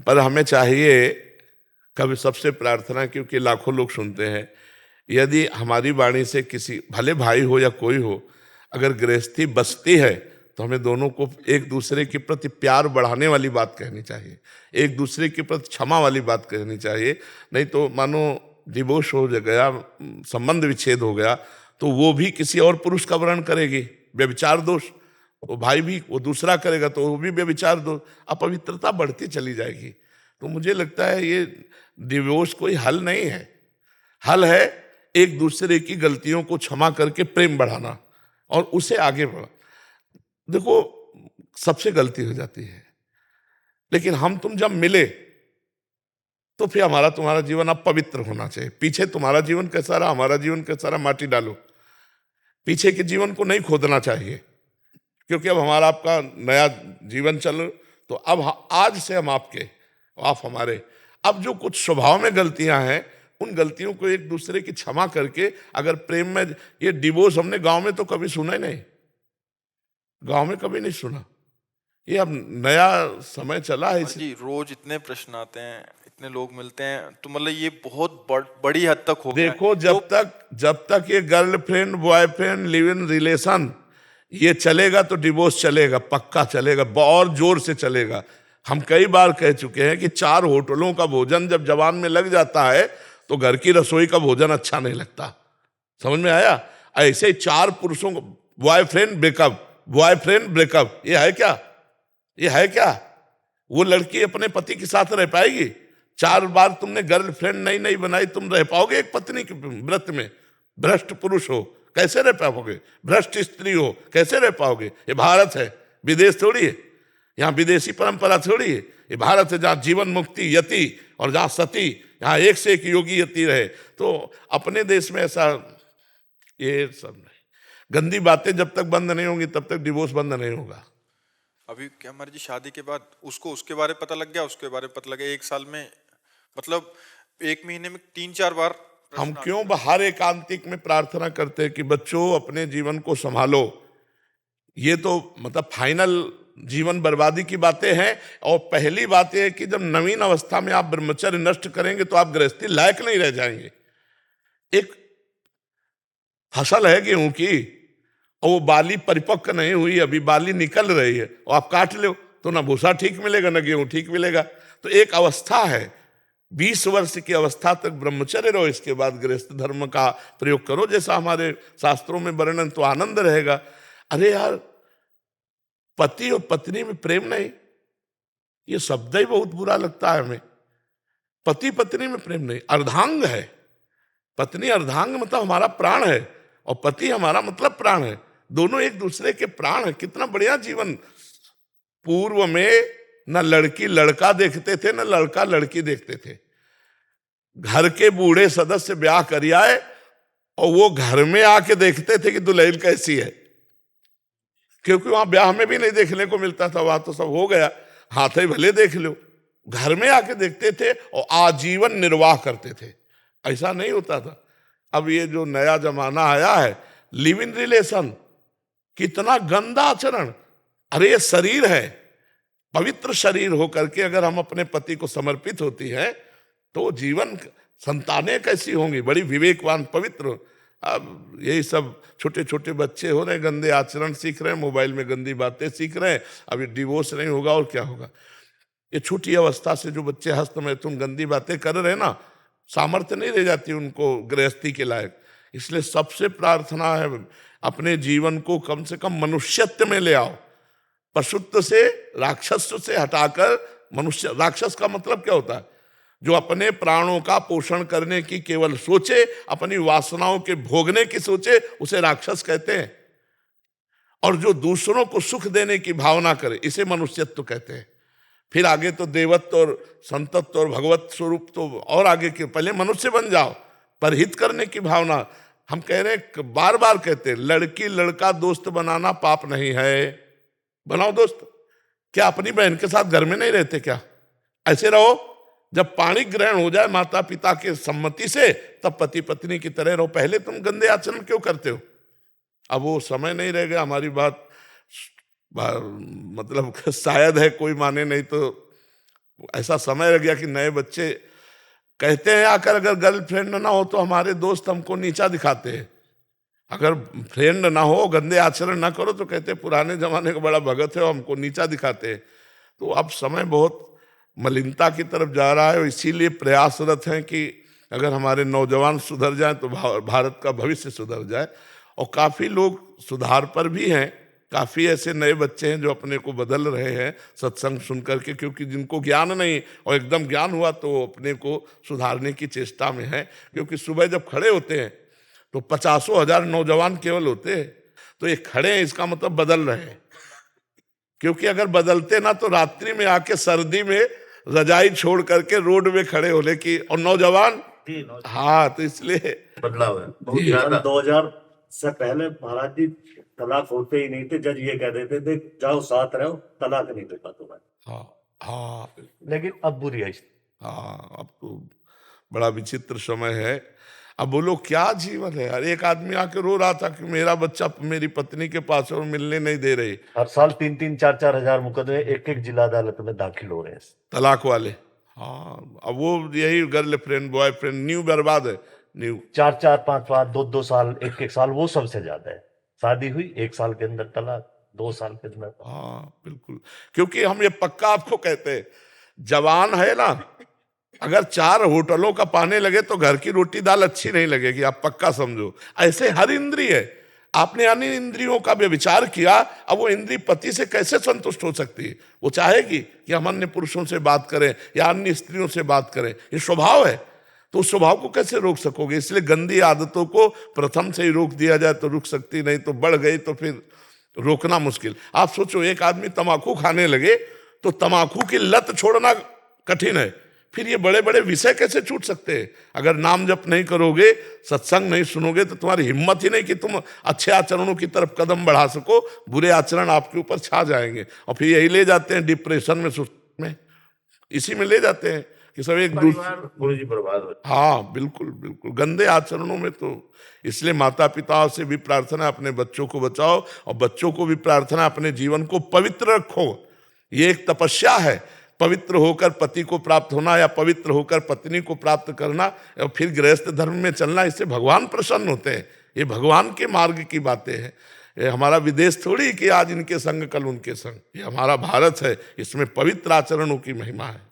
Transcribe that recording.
पर हमें चाहिए, कभी सबसे प्रार्थना, क्योंकि लाखों लोग सुनते हैं, यदि हमारी वाणी से किसी, भले भाई हो या कोई हो, अगर गृहस्थी बसती है तो हमें दोनों को एक दूसरे के प्रति प्यार बढ़ाने वाली बात कहनी चाहिए, एक दूसरे के प्रति क्षमा वाली बात कहनी चाहिए। नहीं तो मानो डिवोर्स हो गया, संबंध विच्छेद हो गया, तो वो भी किसी और पुरुष का वर्ण करेगी, व्यभिचार दोष। वो भाई भी वो दूसरा करेगा तो वो भी व्यभिचार दोष, अपवित्रता बढ़ती चली जाएगी। तो मुझे लगता है ये डिवोर्स कोई हल नहीं है। हल है एक दूसरे की गलतियों को क्षमा करके प्रेम बढ़ाना और उसे आगे बढ़ा। देखो, सबसे गलती हो जाती है, लेकिन हम तुम जब मिले तो फिर हमारा तुम्हारा जीवन अब पवित्र होना चाहिए। पीछे तुम्हारा जीवन कैसा रहा, हमारा जीवन कैसा रहा, माटी डालो। पीछे के जीवन को नहीं खोदना चाहिए, क्योंकि अब हमारा आपका नया जीवन चल, तो अब आज से हम आपके, आप हमारे। अब जो कुछ स्वभाव में गलतियां हैं, उन गलतियों को एक दूसरे की क्षमा करके अगर प्रेम में, ये डिवोर्स हमने गांव में तो कभी सुना ही नहीं, गांव में कभी नहीं सुना। ये अब नया समय चला है जी, रोज इतने प्रश्न आते हैं, इतने लोग मिलते हैं, तो मतलब ये बहुत बड़ी हद तक हो गया है। देखो, जब तक ये girlfriend boyfriend live in relation ये चलेगा तो डिवोर्स चलेगा, पक्का चलेगा, और जोर से चलेगा। हम कई बार कह चुके हैं कि 4 होटलों का भोजन जब जवान में लग जाता है तो घर की रसोई का भोजन अच्छा नहीं लगता। समझ में आया? ऐसे 4 पुरुषों को बॉयफ्रेंड ब्रेकअप, बॉयफ्रेंड ब्रेकअप, ये है क्या? ये है क्या? वो लड़की अपने पति के साथ रह पाएगी? 4 बार तुमने गर्लफ्रेंड नई नई बनाई, तुम रह पाओगे एक पत्नी के व्रत में? भ्रष्ट पुरुष हो, कैसे रह पाओगे? भ्रष्ट स्त्री हो, कैसे रह पाओगे? ये भारत है, विदेश थोड़ी है। यहाँ विदेशी परंपरा थोड़ी है। ये भारत है जहाँ जीवन मुक्ति यति और जहाँ सती, यहाँ एक से एक योगी यति रहे। तो अपने देश में ऐसा ये सब नहीं। गंदी बातें जब तक बंद नहीं होंगी तब तक डिवोर्स बंद नहीं होगा। अभी क्या हमारी जी शादी के बाद उसको उसके बारे में पता लग गया, उसके बारे में पता लग गया, 1 साल में, मतलब 1 महीने में 3-4 बार हम क्यों हर एकांतिक में प्रार्थना करते हैं कि बच्चों अपने जीवन को संभालो। ये तो मतलब फाइनल जीवन बर्बादी की बातें हैं। और पहली बात यह है कि जब नवीन अवस्था में आप ब्रह्मचर्य नष्ट करेंगे तो आप गृहस्थी लायक नहीं रह जाएंगे। एक फसल है गेहूं की और वो बाली परिपक्व नहीं हुई, अभी बाली निकल रही है, और आप काट लो तो ना भूसा ठीक मिलेगा ना गेहूं ठीक मिलेगा। तो एक अवस्था है, 20 वर्ष की अवस्था तक ब्रह्मचर्य रहो, इसके बाद गृहस्थ धर्म का प्रयोग करो जैसा हमारे शास्त्रों में वर्णन, तो आनंद रहेगा। अरे यार, पति और पत्नी में प्रेम नहीं, ये शब्द ही बहुत बुरा लगता है हमें। पति पत्नी में प्रेम नहीं, अर्धांग है। पत्नी अर्धांग मतलब हमारा प्राण है, और पति हमारा मतलब प्राण है। दोनों एक दूसरे के प्राण है। कितना बढ़िया जीवन। पूर्व में न लड़की लड़का देखते थे, न लड़का लड़की देखते थे। घर के बूढ़े सदस्य ब्याह कर आए और वो घर में आके देखते थे कि दुल्हन कैसी है, क्योंकि वहां ब्याह में भी नहीं देखने को मिलता था, वहां तो सब हो गया, हाथ ही भले देख लो। घर में आके देखते थे और आजीवन निर्वाह करते थे। ऐसा नहीं होता था। अब ये जो नया जमाना आया है, लिव इन रिलेशन, कितना गंदा आचरण। अरे ये शरीर है, पवित्र शरीर होकर के अगर हम अपने पति को समर्पित होती हैं तो जीवन, संतानें कैसी होंगी, बड़ी विवेकवान पवित्र। अब यही सब छोटे छोटे बच्चे हो रहे हैं, गंदे आचरण सीख रहे हैं, मोबाइल में गंदी बातें सीख रहे हैं। अभी डिवोर्स नहीं होगा और क्या होगा? ये छोटी अवस्था से जो बच्चे हस्त में तुम गंदी बातें कर रहे हैं ना, सामर्थ्य नहीं रह जाती उनको गृहस्थी के लायक। इसलिए सबसे प्रार्थना है, अपने जीवन को कम से कम मनुष्यत्व में ले आओ। पशुत्व से, राक्षस से हटाकर मनुष्य। राक्षस का मतलब क्या होता है? जो अपने प्राणों का पोषण करने की केवल सोचे, अपनी वासनाओं के भोगने की सोचे, उसे राक्षस कहते हैं। और जो दूसरों को सुख देने की भावना करे, इसे मनुष्यत्व कहते हैं। फिर आगे तो देवत्व और संतत्व और भगवत स्वरूप तो और आगे के, पहले मनुष्य बन जाओ। पर हित करने की भावना, हम कह रहे हैं, बार बार कहते हैं, लड़की लड़का दोस्त बनाना पाप नहीं है। बनाओ दोस्त। क्या अपनी बहन के साथ घर में नहीं रहते क्या? ऐसे रहो। जब पाणी ग्रहण हो जाए माता पिता के सम्मति से, तब पति पत्नी की तरह रहो। पहले तुम गंदे आचरण क्यों करते हो? अब वो समय नहीं रह गया। हमारी बात मतलब शायद है कोई माने, नहीं तो ऐसा समय लग गया कि नए बच्चे कहते हैं आकर, अगर गर्लफ्रेंड ना हो तो हमारे दोस्त हमको नीचा दिखाते हैं, अगर फ्रेंड ना हो, गंदे आचरण ना करो, तो कहते हैं पुराने जमाने का बड़ा भगत है और हमको नीचा दिखाते हैं। तो अब समय बहुत मलिनता की तरफ जा रहा है और इसीलिए प्रयासरत हैं कि अगर हमारे नौजवान सुधर जाएं तो भारत का भविष्य सुधर जाए। और काफ़ी लोग सुधार पर भी हैं, काफ़ी ऐसे नए बच्चे हैं जो अपने को बदल रहे हैं सत्संग सुन करके, क्योंकि जिनको ज्ञान नहीं और एकदम ज्ञान हुआ तो वो अपने को सुधारने की चेष्टा में है। क्योंकि सुबह जब खड़े होते हैं तो 50,000 नौजवान केवल होते हैं, तो ये खड़े हैं इसका मतलब बदल रहे हैं। क्योंकि अगर बदलते ना तो रात्रि में आके सर्दी में रजाई छोड़ करके रोड में खड़े होने की, और नौजवान हाँ, तो इसलिए बदलाव है बहुत जी। ज्यादा। 2000 से पहले महाराज जी तलाक होते ही नहीं थे। जज ये कह देते थे जाओ साथ रहो, तलाक नहीं देता तुम्हें। हाँ हाँ लेकिन अब बुरी है। हाँ, अब तो बड़ा विचित्र समय है। अब बोलो क्या जीवन है यार। एक आदमी आके रो रहा था कि मेरा बच्चा मेरी पत्नी के पास है और मिलने नहीं दे रही। हर साल 3-3, 4-4 हजार मुकदमे एक जिला अदालत में दाखिल हो रहे हैं। तलाक वाले, हाँ, अब वो यही गर्लफ्रेंड बॉयफ्रेंड न्यू बर्बाद है, न्यू 4-4, 5-5, 2-2 साल, 1-1 साल, वो सबसे ज्यादा है। शादी हुई 1 साल के अंदर तलाक, 2 साल के अंदर। हाँ बिल्कुल, क्योंकि हम ये पक्का आपको कहते हैं, जवान है ना, अगर 4 होटलों का पाने लगे तो घर की रोटी दाल अच्छी नहीं लगेगी, आप पक्का समझो। ऐसे हर इंद्रिय है, आपने अन्य इंद्रियों का विचार किया, अब वो इंद्रिय पति से कैसे संतुष्ट हो सकती है? वो चाहेगी कि हम अन्य पुरुषों से बात करें या अन्य स्त्रियों से बात करें, ये स्वभाव है। तो उस स्वभाव को कैसे रोक सकोगे? इसलिए गंदी आदतों को प्रथम से ही रोक दिया जाए तो रुक सकती, नहीं तो बढ़ गई तो फिर रोकना मुश्किल। आप सोचो, एक आदमी तम्बाकू खाने लगे तो तम्बाकू की लत छोड़ना कठिन है, फिर ये बड़े बड़े विषय कैसे छूट सकते हैं? अगर नाम जप नहीं करोगे, सत्संग नहीं सुनोगे, तो तुम्हारी हिम्मत ही नहीं कि तुम अच्छे आचरणों की तरफ कदम बढ़ा सको। बुरे आचरण आपके ऊपर छा जाएंगे और फिर यही ले जाते हैं डिप्रेशन में, सुस्त में, इसी में ले जाते हैं कि सब एक दूसरे। गुरु जी बर्बाद हो। हाँ बिल्कुल बिल्कुल, गंदे आचरणों में। तो इसलिए माता पिता से भी प्रार्थना, अपने बच्चों को बचाओ, और बच्चों को भी प्रार्थना, अपने जीवन को पवित्र रखो। ये एक तपस्या है, पवित्र होकर पति को प्राप्त होना या पवित्र होकर पत्नी को प्राप्त करना और फिर गृहस्थ धर्म में चलना। इससे भगवान प्रसन्न होते हैं। ये भगवान के मार्ग की बातें हैं। ये हमारा विदेश थोड़ी कि आज इनके संग कल उनके संग, ये हमारा भारत है, इसमें पवित्र आचरणों की महिमा है।